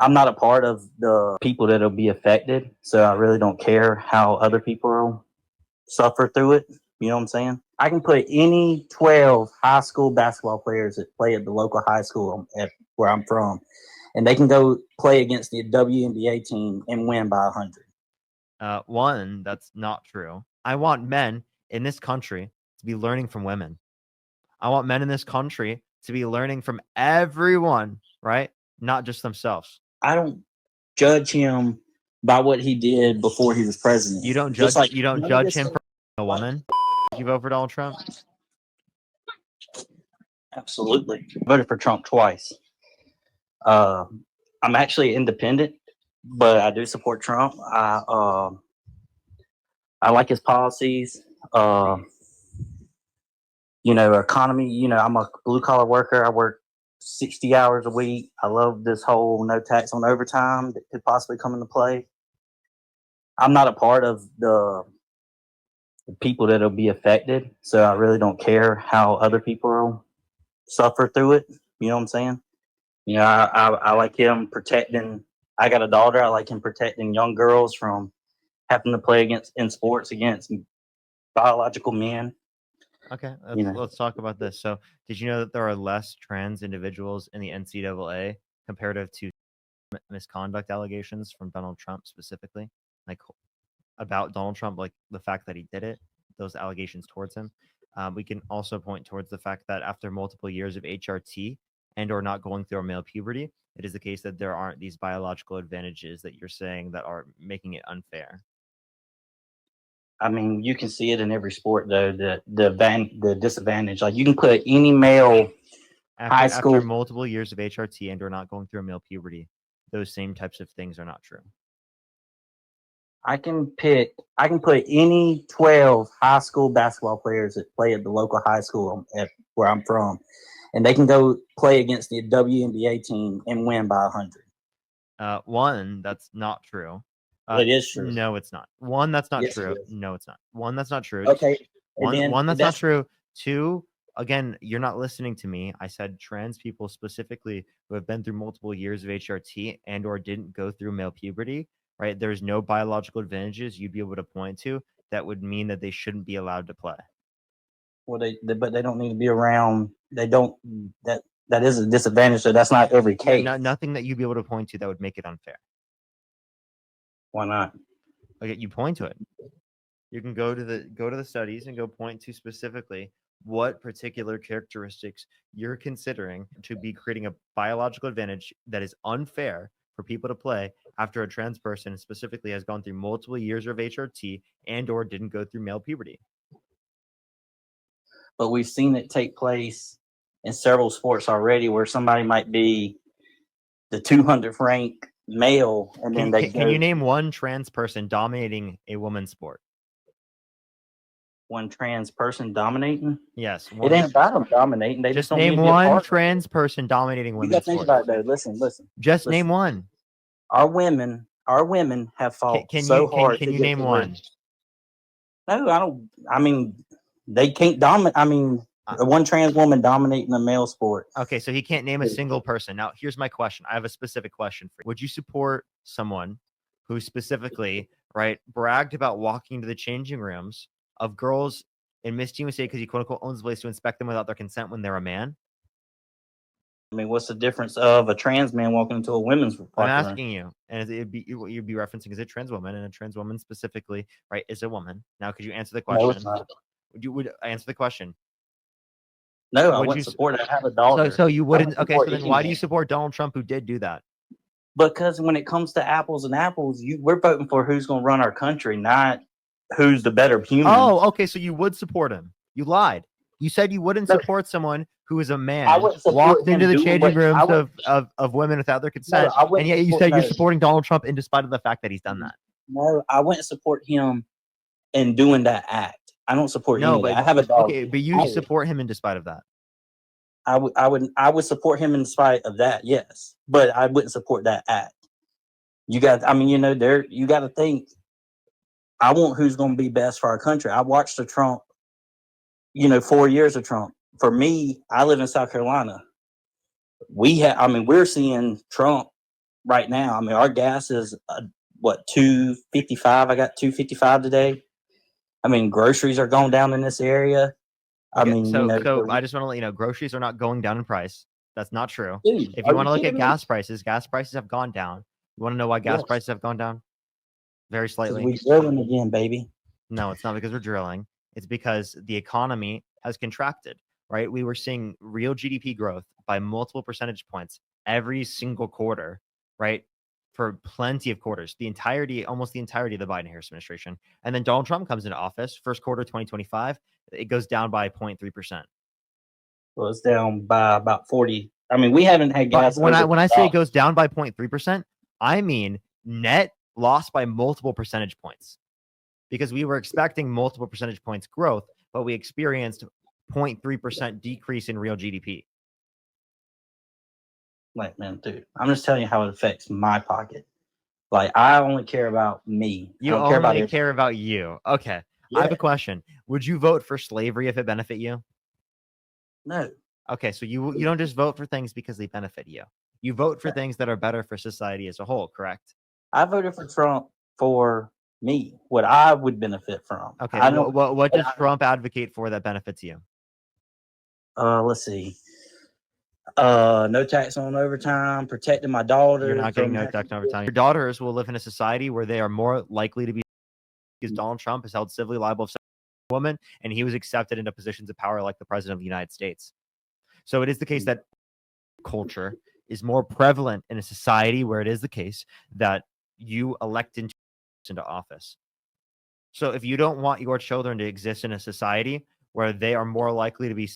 I'm not a part of the people that'll be affected, so I really don't care how other people suffer through it. You know what I'm saying? I can put any 12 high school basketball players that play at the local high school at where I'm from, and they can go play against the WNBA team and win by 100. One, that's not true. I want men in this country to be learning from women. I want men in this country to be learning from everyone, right? Not just themselves. I don't judge him by what he did before he was president. You don't Just judge. like You don't none of judge this him stuff. for a woman. Did you vote for Donald Trump? Absolutely. Voted for Trump twice. Uh, I'm actually independent, but I do support Trump. I like his policies. Economy. I'm a blue collar worker. I work 60 hours a week. I love this whole no tax on overtime that could possibly come into play. I'm not a part of the people that'll be affected, so I really don't care how other people suffer through it. You know what I'm saying? I like him protecting. I got a daughter. I like him protecting young girls from having to play against in sports against biological men. Okay, You know, let's talk about this. So, did you know that there are less trans individuals in the NCAA comparative to misconduct allegations from Donald Trump specifically? Like about Donald Trump, like the fact that he did it, those allegations towards him. We can also point towards the fact that after multiple years of HRT and or not going through male puberty, it is the case that there aren't these biological advantages that you're saying that are making it unfair. I mean, you can see it in every sport though. The disadvantage. Like you can put any male high school. After multiple years of HRT and or not going through male puberty, those same types of things are not true. I can put any 12 high school basketball players that play at the local high school at where I'm from, and they can go play against the WNBA team and win by 100. One, that's not true. It is true. No, it's not. One, that's not Yes, true. No, it's not. One, that's not true. Okay. One, that's not true. Two, again, you're not listening to me. I said trans people specifically who have been through multiple years of HRT and or didn't go through male puberty, right? There's no biological advantages you'd be able to point to that would mean that they shouldn't be allowed to play. Well, but they don't need to be around. They don't. That is a disadvantage. So that's not every case. Nothing that you'd be able to point to that would make it unfair. Why not? Okay, you point to it. You can go to the studies and go point to specifically what particular characteristics you're considering to be creating a biological advantage that is unfair for people to play after a trans person specifically has gone through multiple years of HRT and or didn't go through male puberty. But we've seen it take place in several sports already where somebody might be the 200th ranked male and then can you name one trans person dominating a woman's sport? One trans person dominating? Yes. It ain't about them dominating. They just don't name one trans person dominating women's sports. You got to think about it though. Listen. Just name one. Our women have fought hard. Can you name one? No, I don't. I mean, they can't dominate. I mean, one trans woman dominating a male sport. Okay, so he can't name a single person. Now, here's my question. I have a specific question for you. Would you support someone who specifically, right, bragged about walking to the changing rooms of girls in Miss USA because he quote unquote owns the place to inspect them without their consent when they're a man? I mean, what's the difference of a trans man walking into a women's room? I'm asking you, and you'd be referencing is a trans woman, and a trans woman specifically, right, is a woman. Now, could you answer the question? No, it's not. Would answer the question? No, I wouldn't support it. I have a daughter. So you wouldn't. Okay, so then why do you support Donald Trump who did do that? Because when it comes to apples and apples, we're voting for who's going to run our country, not who's the better human. Oh, okay. So you would support him. You lied. You said you wouldn't support someone who is a man walked into the changing rooms of women without their consent, and yet you said you're supporting Donald Trump in despite of the fact that he's done that. No, I wouldn't support him in doing that act. I don't support him. I have a dog. Okay, but you support him in despite of that. I would support him in spite of that, yes, but I wouldn't support that act. You got to think. I want who's going to be best for our country. I watched the Trump, 4 years of Trump. For me, I live in South Carolina. We're seeing Trump right now. I mean, our gas is what, 255. I got 255 today. I mean, groceries are going down in this area. I Okay, mean, so I just want to let you know, groceries are not going down in price. That's not true. dude, If are you you want to look at kidding me? gas prices have gone down. You want to know why gas Yes, prices have gone down? Very because slightly. we drilling again, baby. No, it's not because we're drilling. It's because the economy has contracted, right? We were seeing real GDP growth by multiple percentage points every single quarter, right? For plenty of quarters, almost the entirety of the Biden-Harris administration. And then Donald Trump comes into office, first quarter 2025, it goes down by 0.3%. Well, it's down by about 40. I mean, we haven't had But gas over when I say it $2. goes down by 0.3%, I mean net loss by multiple percentage points. Because we were expecting multiple percentage points growth, but we experienced 0.3% decrease in real GDP. Like, man, dude, I'm just telling you how it affects my pocket. Like, I only care about me. I You don't care about only it. care about you. Okay. I have Yeah, a question. Would you vote for slavery if it benefit you? no, Okay, so you don't just vote for things because they benefit you. You vote for things that are better for society as a whole, correct? I voted for Trump for me, what I would benefit from. Okay. I don't. What does Trump advocate for that benefits you? Let's see. No tax on overtime, protecting my You're daughter not getting from no tax over time. Your daughters will live in a society where they are more likely to be, because Donald Trump is held civilly liable for a woman, and he was accepted into positions of power like the president of the United States. So it is the case that culture is more prevalent in a society where it is the case that you elect into office. So if you don't want your children to exist in a society where they are more likely to be,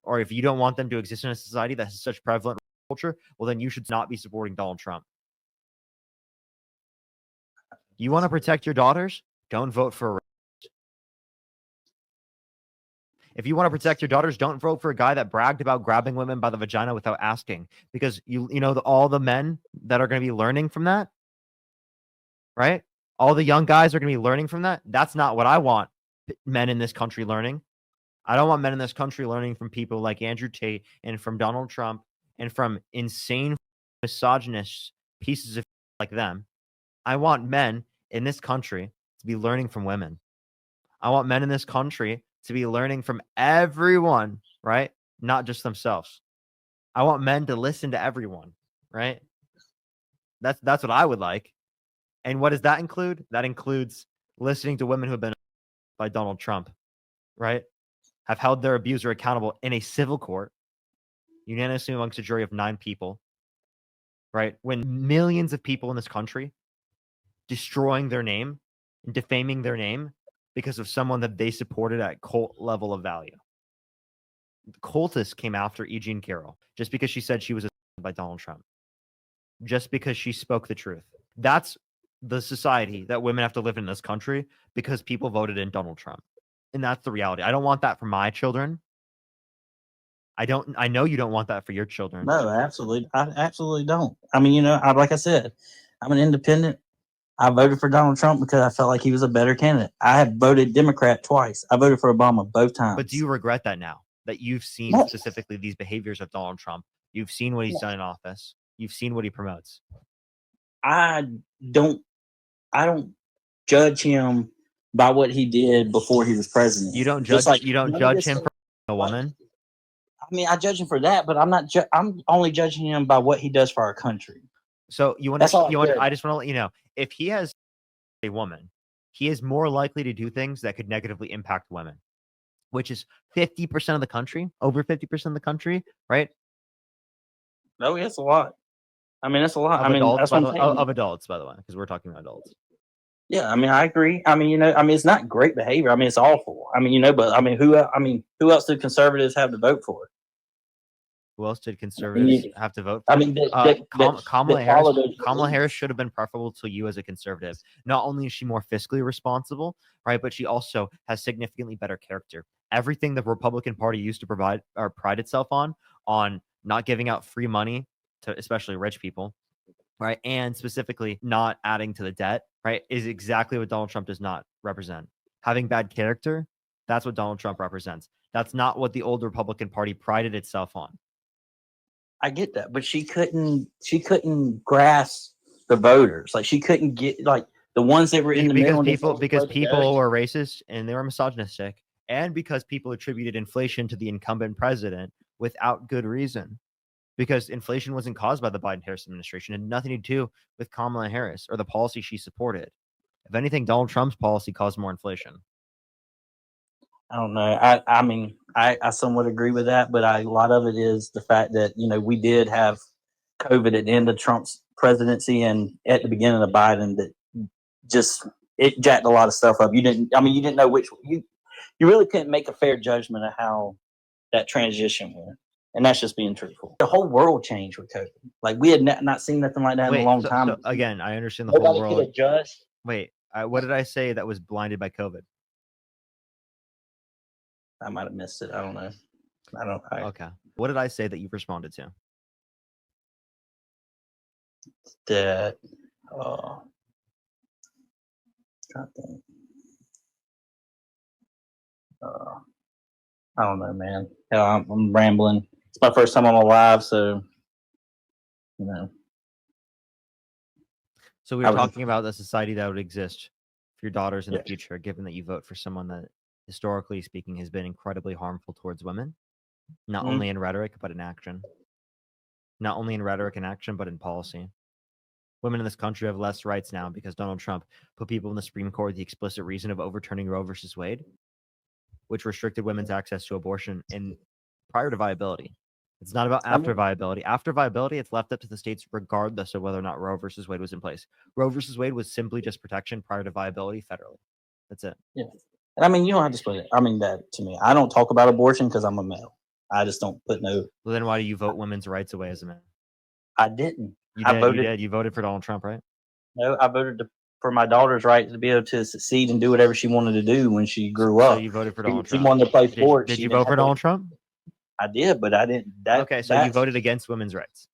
or if you don't want them to exist in a society that has such prevalent culture, well, then you should not be supporting Donald Trump. You want to protect your daughters? Don't vote for a. If you want to protect your daughters, don't vote for a guy that bragged about grabbing women by the vagina without asking, because all the men that are going to be learning from that, right? All the young guys are going to be learning from that. That's not what I want men in this country learning. I don't want men in this country learning from people like Andrew Tate and from Donald Trump and from insane misogynist pieces of like them. I want men in this country to be learning from women. I want men in this country to be learning from everyone, right? Not just themselves. I want men to listen to everyone, right? That's what I would like. And what does that include? That includes listening to women who have been by Donald Trump, right? Have held their abuser accountable in a civil court, unanimously amongst a jury of 9 people, right? When millions of people in this country destroying their name and defaming their name because of someone that they supported at cult level of value. The cultists came after E. Jean Carroll just because she said she was assaulted by Donald Trump, just because she spoke the truth. That's the society that women have to live in this country because people voted in Donald Trump. And that's the reality. I don't want that for my children. I know you don't want that for your children. No, absolutely. I absolutely don't. I mean, like I said, I'm an independent. I voted for Donald Trump because I felt like he was a better candidate. I have voted Democrat twice. I voted for Obama both times. But do you regret that now that you've seen No. specifically these behaviors of Donald Trump? You've seen what he's done in office. You've seen what he promotes. I don't judge him by what he did before he was president. You don't Just judge. like You don't none of judge this him stuff- for a woman. I mean, I judge him for that, but I'm not. I'm only judging him by what he does for our country. So you want That's all to. I care. I just want to let you know, if he has a woman, he is more likely to do things that could negatively impact women, which is 50% of the country, over 50% of the country, right? No, it's a lot. I mean, that's a lot. Of I mean, adults, that's by what the I'm way, saying. of adults, by the way, because we're talking about adults. Yeah, I mean, I agree. I mean, it's not great behavior. I mean, it's awful. I mean, but I mean, who else do conservatives have to vote for? Who else did conservatives have to vote for? I mean, Kamala Harris. Kamala Harris should have been preferable to you as a conservative. Not only is she more fiscally responsible, right, but she also has significantly better character. Everything the Republican Party used to provide or pride itself on not giving out free money to especially rich people, right, and specifically not adding to the debt, right, is exactly what Donald Trump does not represent. Having bad character, that's what Donald Trump represents. That's not what the old Republican Party prided itself on. I get that, but she couldn't grasp the voters. Like she couldn't get like the ones that were in the middle. Because people were racist and they were misogynistic, and because people attributed inflation to the incumbent president without good reason. Because inflation wasn't caused by the Biden-Harris administration. It had nothing to do with Kamala Harris or the policy she supported. If anything, Donald Trump's policy caused more inflation. I don't know. I mean, I somewhat agree with that, but a lot of it is the fact that, we did have COVID at the end of Trump's presidency and at the beginning of Biden that just it jacked a lot of stuff up. You didn't know which you really couldn't make a fair judgment of how that transition went. And that's just being truthful. The whole world changed with COVID. Like we had not seen nothing like that in a long time. So again, I understand the whole world. Could adjust. Wait, what did I say that was blinded by COVID? I might have missed it. I don't know. Okay. What did I say that you've responded to? That. I don't know, man. Hell, I'm rambling. It's my first time on live, so So we were talking about the society that would exist for your daughters in the future, given that you vote for someone that, historically speaking, has been incredibly harmful towards women, not only in rhetoric, but in action. Not only in rhetoric and action, but in policy. Women in this country have less rights now because Donald Trump put people in the Supreme Court with the explicit reason of overturning Roe versus Wade, which restricted women's access to abortion prior to viability. It's not about after viability. After viability, it's left up to the states regardless of whether or not Roe versus Wade was in place. Roe versus Wade was simply just protection prior to viability federally. That's it. Yeah. And I mean, you don't have to split it. I mean, that to me, I don't talk about abortion because I'm a male. I just don't put no. Well, then why do you vote women's rights away as a man? I didn't. You did. You voted for Donald Trump, right? No, I voted for my daughter's right to be able to succeed and do whatever she wanted to do when she grew up. So you voted for Donald Trump. She wanted to play sports. Did you vote for Donald Trump? I did, but I didn't. Okay, so you voted against women's rights.